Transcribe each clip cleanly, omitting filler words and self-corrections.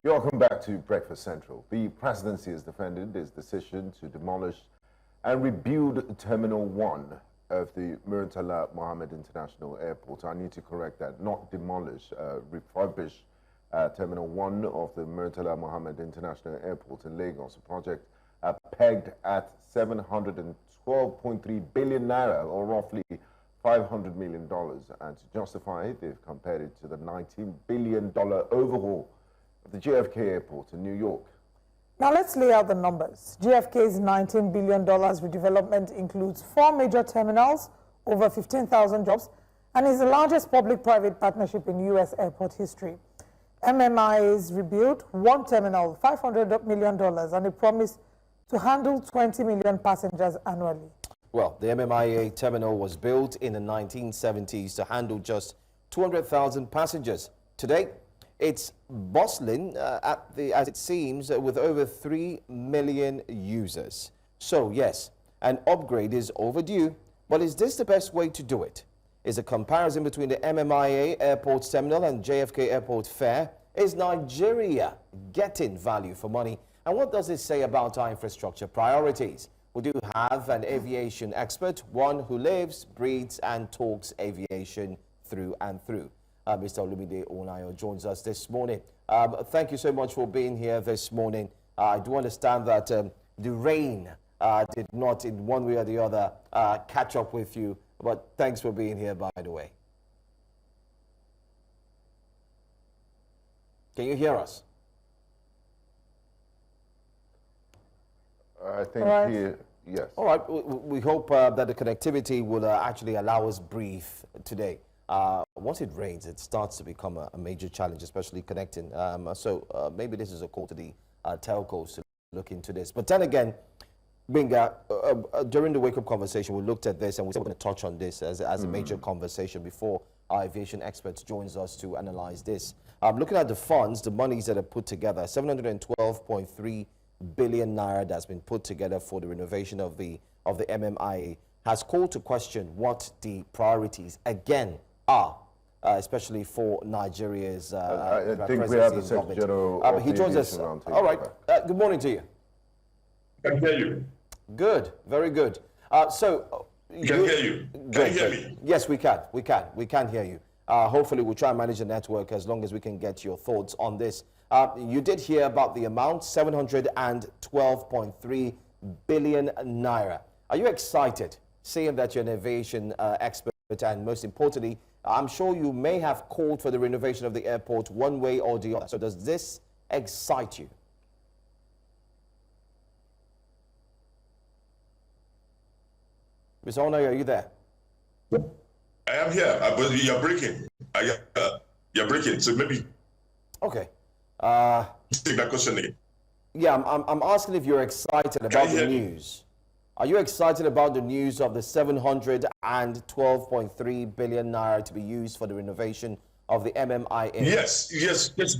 Welcome back to Breakfast Central. The presidency has defended its decision to demolish and rebuild Terminal 1 of the Murtala Muhammed International Airport. I need to correct that, not demolish, refurbish Terminal 1 of the Murtala Muhammed International Airport in Lagos. A project pegged at 712.3 billion naira, or roughly $500 million. And to justify it, they've compared it to the $19 billion overhaul of the JFK Airport in New York. Now let's lay out the numbers. JFK's $19 billion redevelopment includes 4 major terminals, over 15,000 jobs, and is the largest public-private partnership in U.S. airport history. MMIA's rebuild, 1 terminal, $500 million, and a promise to handle 20 million passengers annually. Well, the MMIA terminal was built in the 1970s to handle just 200,000 passengers. Today, it's bustling, as it seems, with over 3 million users. So, yes, an upgrade is overdue, but is this the best way to do it? Is a comparison between the MMIA Airport terminal and JFK Airport fair? Is Nigeria getting value for money? And what does it say about our infrastructure priorities? We do have an aviation expert, one who lives, breathes, and talks aviation through and through. Mr. Olumide Ohunayo joins us this morning. Thank you so much for being here this morning. I do understand that the rain did not, in one way or the other, catch up with you, but thanks for being here, by the way. Can you hear us? I think here, yes. All right, we hope that the connectivity will actually allow us breathe today. Once it rains, it starts to become a major challenge, especially connecting. So maybe this is a call to the telcos to look into this. But then again, Binga, during the wake-up conversation, we looked at this and we said we're going to touch on this as a major conversation before our aviation experts joins us to analyze this. Looking at the funds, the monies that are put together, 712.3 billion naira that's been put together for the renovation of the MMIA, has called to question what the priorities again are, especially for Nigeria's I think we have the Secretary General of he joins us. All right. Good morning to you. I can hear you. Good. Very good. So you can hear you. Can you hear me? Yes, we can. We can hear you. Hopefully, we'll try and manage the network as long as we can get your thoughts on this. You did hear about the amount, 712.3 billion naira. Are you excited, seeing that you're an aviation expert, and most importantly, I'm sure you may have called for the renovation of the airport one way or the other. So does this excite you? Mr. Ohunayo, are you there? I am here, but you're breaking. You're breaking, so maybe... Okay. Take that question again. Yeah, I'm asking if you're excited about the news. Are you excited about the news of the 712.3 billion naira to be used for the renovation of the MMIA? Yes, please. Yes, please.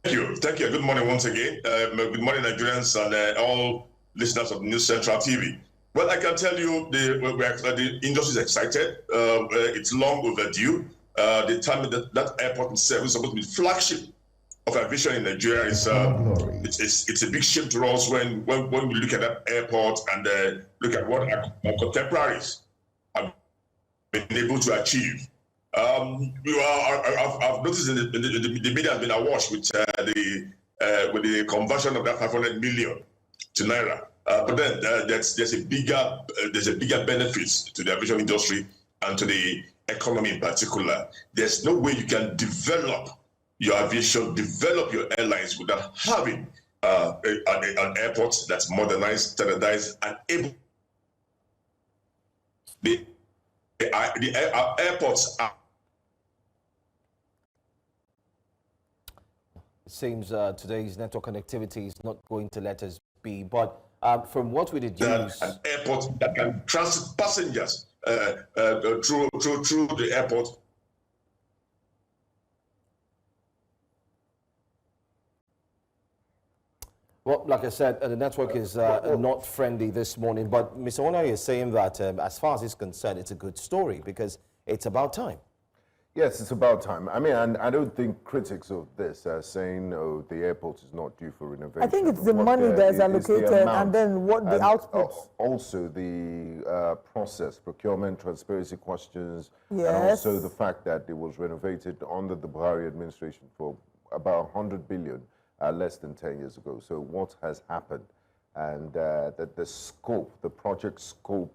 Thank you. Good morning once again. Good morning, Nigerians and all listeners of News Central TV. Well, I can tell you the industry is excited. It's long overdue. The time that airport itself is supposed to be flagship of aviation in Nigeria. It's a big shame to us when we look at that airport and look at what our contemporaries have been able to achieve. I've noticed the media has been awash with the conversion of that 500 million to naira. But then there's a bigger benefits to the aviation industry and to the economy in particular. There's no way you can develop your aviation, develop your airlines without having an airport that's modernized, standardized, and able. Our airports are. It seems today's network connectivity is not going to let us be, but from what we deduce, an airport that can transit passengers through the airport. Well, like I said, the network is not friendly this morning, but Mr. Ohunayo is saying that as far as it's concerned, it's a good story because it's about time. Yes, it's about time. I mean, and I don't think critics of this are saying, "Oh, the airport is not due for renovation." I think it's the What money that is the allocated amount. and then what the And, outputs. Also, the process, procurement, transparency questions, and Yes. also the fact that it was renovated under the Buhari administration for about 100 billion less than 10 years ago. So what has happened? And the scope, the project scope,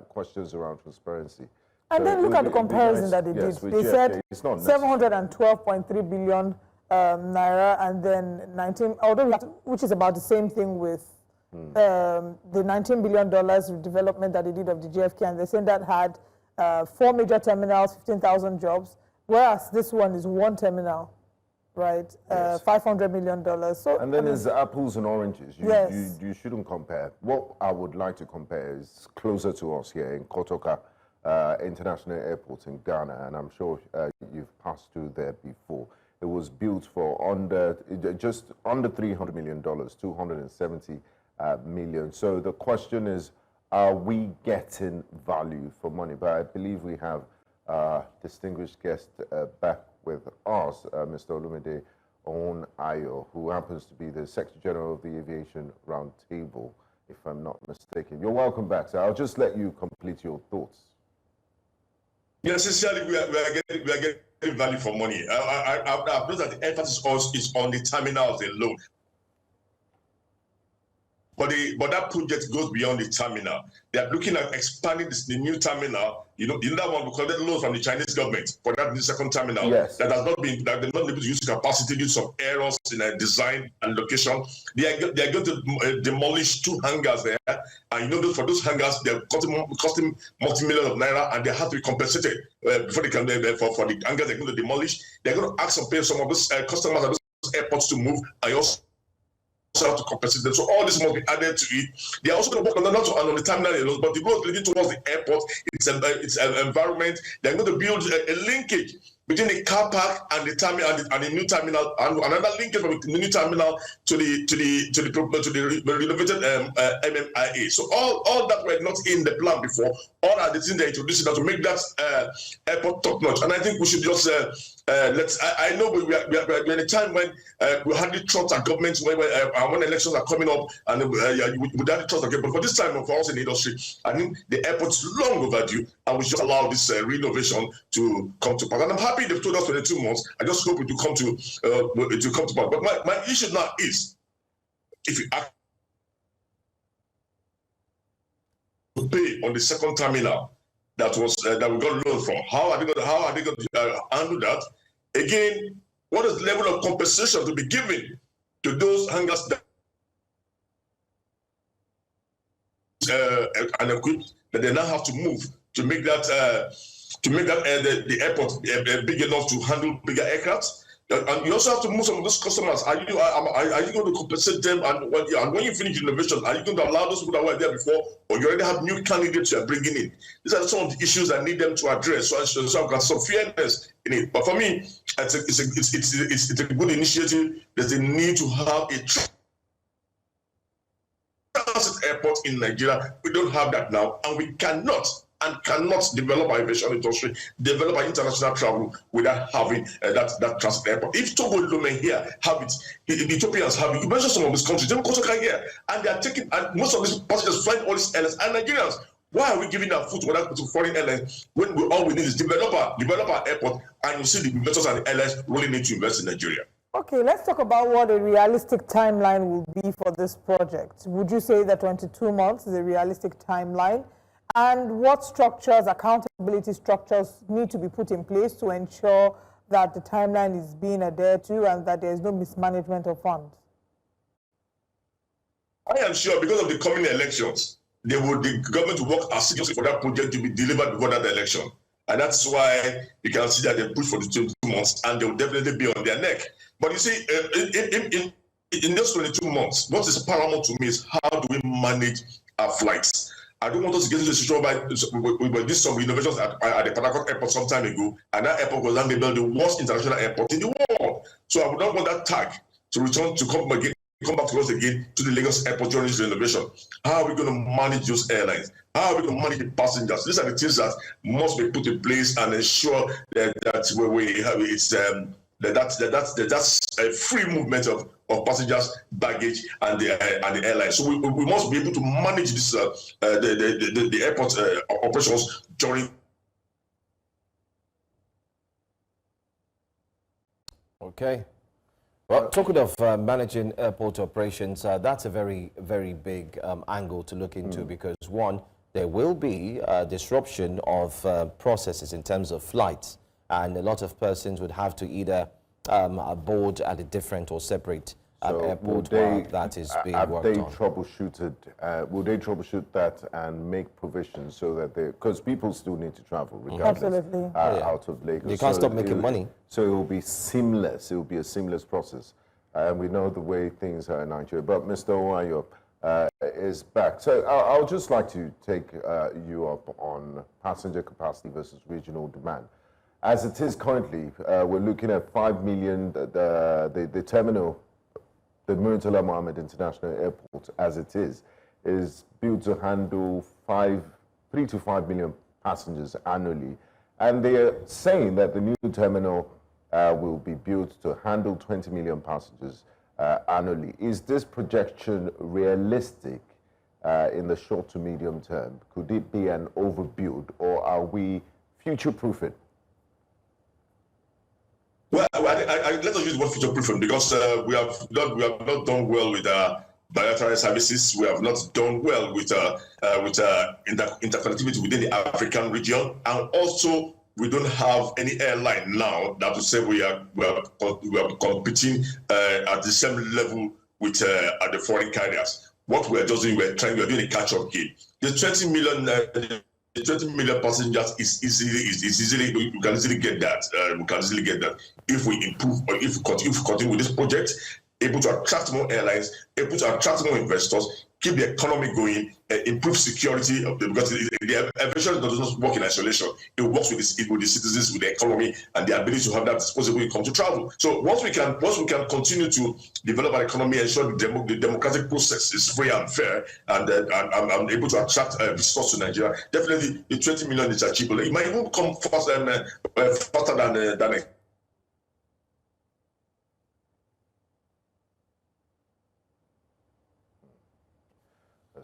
questions around transparency. And then look at the comparison that they did. They said it's not 712.3 billion naira, and then 19, although which is about the same thing with the $19 billion redevelopment that they did of the JFK, and they said that had 4 major terminals, 15,000 jobs, whereas this one is 1 terminal, right? Yes. $500 million. So, and then there's apples and oranges. You shouldn't compare. What I would like to compare is closer to us here in Kotoka International Airport in Ghana, and I'm sure you've passed through there before. It was built for just under $300 million, 270 million. So the question is, are we getting value for money? But I believe we have distinguished guest back with us, Mr. Olumide Ohunayo, who happens to be the Secretary General of the Aviation Roundtable, if I'm not mistaken. You're welcome back, sir. I'll just let you complete your thoughts. Yes, essentially, we are getting value for money. I've noticed that the emphasis is on the terminals alone. But that project goes beyond the terminal. They are looking at expanding the new terminal. You know that one, we collected loans from the Chinese government for that new second terminal. Yes. That has not been, that they're not able to use capacity due to some errors in design and location. They are going to demolish 2 hangars there, and you know for those hangars they're costing multi-millions of naira, and they have to be compensated before they can for the hangars they're going to demolish. They're going to ask some of those customers at those airports to move, and also have to compensate them. So all this must be added to it. They are also going to work on not on the terminal alone, but the road leading towards the airport. It's an environment. They're going to build a linkage between the car park and the terminal and the new terminal, and another linkage from the new terminal to the renovated MMIA. So all that were not in the plan before, all are the things they're introducing now to make that airport top notch. And I think we should just I know we are in a time when we hardly trust our government when elections are coming up, and we hardly trust our government. But for this time, for us in the industry, I think the airport is long overdue, and we should allow this renovation to come to pass. And I'm happy they've told us 22 months. I just hope it will come to pass. But my issue now is, if you act to pay on the second terminal that we got loan from, how are they going to handle that? Again, what is the level of compensation to be given to those hangars that and equipped that they now have to move to make that the airport big enough to handle bigger aircraft? And you also have to move some of those customers. Are you going to compensate them? And when you finish renovation, are you going to allow those people that were there before, or you already have new candidates you are bringing in? These are some of the issues I need them to address. So I've got some fairness in it. But for me, it's a good initiative. There's a need to have a transit airport in Nigeria. We don't have that now, and we cannot develop our aviation industry, develop our international travel without having that transit airport. If Togo Lome here have it, the Ethiopians have it. You mentioned some of these countries, they don't come here, and they are taking, and most of these passengers flying all these airlines and Nigerians. Why are we giving our food to foreign airlines when all we need is develop our airport, and you see the investors and the airlines really need to invest in Nigeria? Okay, let's talk about what a realistic timeline will be for this project. Would you say that 22 months is a realistic timeline? And what structures, accountability structures, need to be put in place to ensure that the timeline is being adhered to and that there is no mismanagement of funds? I am sure because of the coming elections, the government will work assiduously for that project to be delivered before that election. And that's why you can see that they push for the 22 months, and they will definitely be on their neck. But you see, in those 22 months, what is paramount to me is how do we manage our flights? I don't want us to get into the situation we did some renovations at the Port Airport some time ago, and that airport was then labeled the worst international airport in the world. So I would not want that tag to return to come again come back to us again to the Lagos Airport during this renovation. How are we going to manage those airlines? How are we going to manage the passengers? These are the things that must be put in place and ensure that we have that's a free movement of passengers, baggage, and the airlines. So we must be able to manage this the airport operations during. Okay. Well, talking of managing airport operations, that's a very, very big angle to look into because, one, there will be disruption of processes in terms of flights, and a lot of persons would have to either board at a different or separate airport while that is being worked on. Will they troubleshoot that and make provisions so that because people still need to travel regardless out of Lagos. You can't stop making money. So it will be seamless. It will be a seamless process. And we know the way things are in Nigeria. But Mr. Ohunayo is back. So I'll just like to take you up on passenger capacity versus regional demand. As it is currently, we're looking at 5 million, the terminal, the Murtala Muhammed International Airport, as it is built to handle 3 to 5 million passengers annually. And they are saying that the new terminal will be built to handle 20 million passengers annually. Is this projection realistic in the short to medium term? Could it be an overbuild, or are we future-proofing? Well, let us use the word future-proofing because we have not done well with bilateral services. We have not done well with interconnectivity within the African region, and also we don't have any airline now that will say we are competing at the same level with the foreign carriers. What we are just doing, we are doing a catch-up game. The 20 million passengers is easily we can easily get that. We can easily get that if we improve or if we continue with this project, able to attract more airlines, able to attract more investors, keep the economy going, improve security because the aviation does not work in isolation. It works with the citizens, with the economy, and the ability to have that disposable income to travel. So once we can continue to develop our economy, ensure the democratic process is free and fair, and able to attract visitors to Nigeria, definitely the 20 million is achievable. It might even come faster than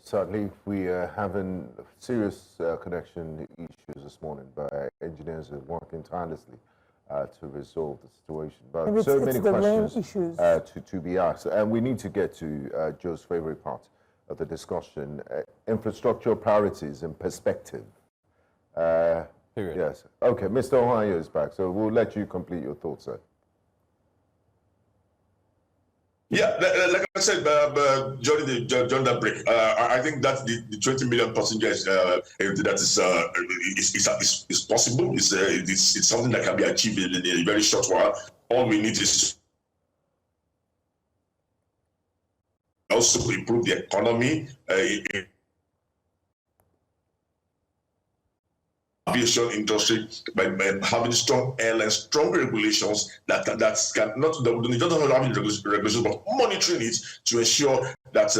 Sadly, we are having serious connection issues this morning, but our engineers are working tirelessly to resolve the situation. But maybe so many questions to be asked, and we need to get to Joe's favorite part of the discussion: infrastructure priorities and perspective. Yes. Okay, Mr. Ohunayo is back, so we'll let you complete your thoughts, sir. Yeah, like I said, during that break, I think that the 20 million passengers that is possible. It's something that can be achieved in a very short while. All we need is also improve the economy. Aviation industry by having strong airlines, strong regulations that don't have regulations, but monitoring it to ensure that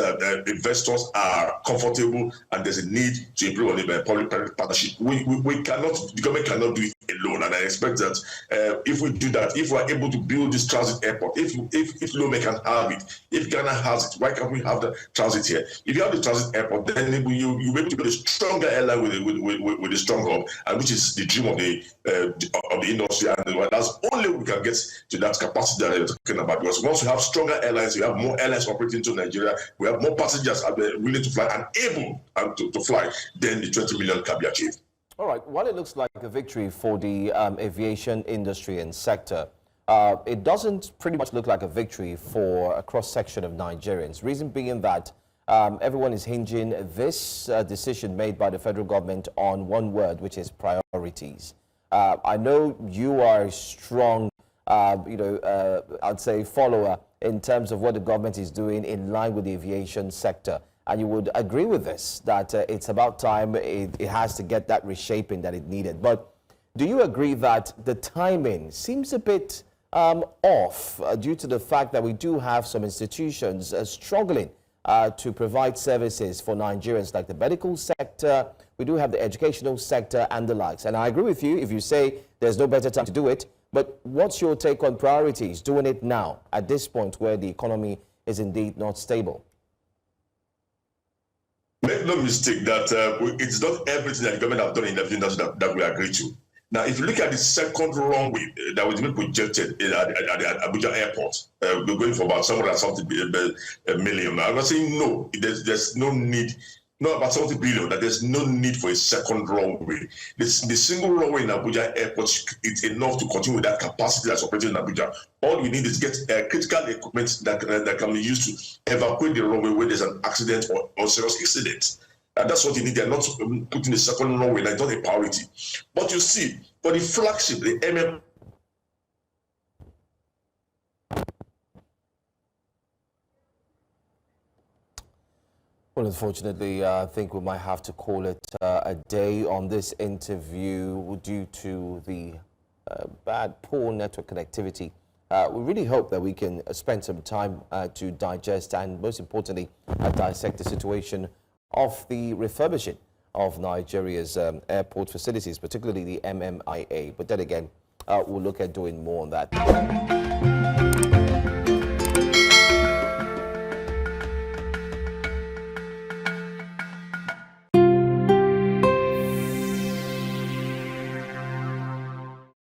investors are comfortable and there's a need to improve on the public-private partnership. The government cannot do it alone, and I expect that if we do that, if we're able to build this transit airport, if Lome can have it, if Ghana has it, why can't we have the transit here? If you have the transit airport, then you'll be able to build a stronger airline with a strong hub, and which is the dream of the industry, and that's only we can get to that capacity that you're talking about. Because once we have stronger airlines, we have more airlines operating into Nigeria, we have more passengers willing to fly and able to fly, then the 20 million can be achieved. All right, while it looks like a victory for the aviation industry and sector, it doesn't pretty much look like a victory for a cross-section of Nigerians. Reason being that everyone is hinging this decision made by the federal government on one word, which is priorities. I know you are a strong, I'd say follower in terms of what the government is doing in line with the aviation sector. And you would agree with this, that it's about time it has to get that reshaping that it needed. But do you agree that the timing seems a bit off due to the fact that we do have some institutions struggling to provide services for Nigerians, like the medical sector. We do have the educational sector and the likes. And I agree with you if you say there's no better time to do it. But what's your take on priorities, doing it now at this point where the economy is indeed not stable? Make no mistake that it's not everything that the government have done in the industry that we agree to. Now, if you look at the second runway that was being projected at Abuja Airport, we're going for about somewhere something million. I'm not saying no, there's no need, not about 70 billion, that there's no need for a second runway. The single runway in Abuja Airport is enough to continue with that capacity that's operating in Abuja. All we need is get critical equipment that can be used to evacuate the runway when there's an accident or serious incident. And that's what you need. They're not putting the second runway, that's not a priority. But you see, for the flagship, the MM. Well, unfortunately, I think we might have to call it a day on this interview due to the poor network connectivity. We really hope that we can spend some time to digest and, most importantly, dissect the situation of the refurbishing of Nigeria's airport facilities, particularly the MMIA. But then again, we'll look at doing more on that.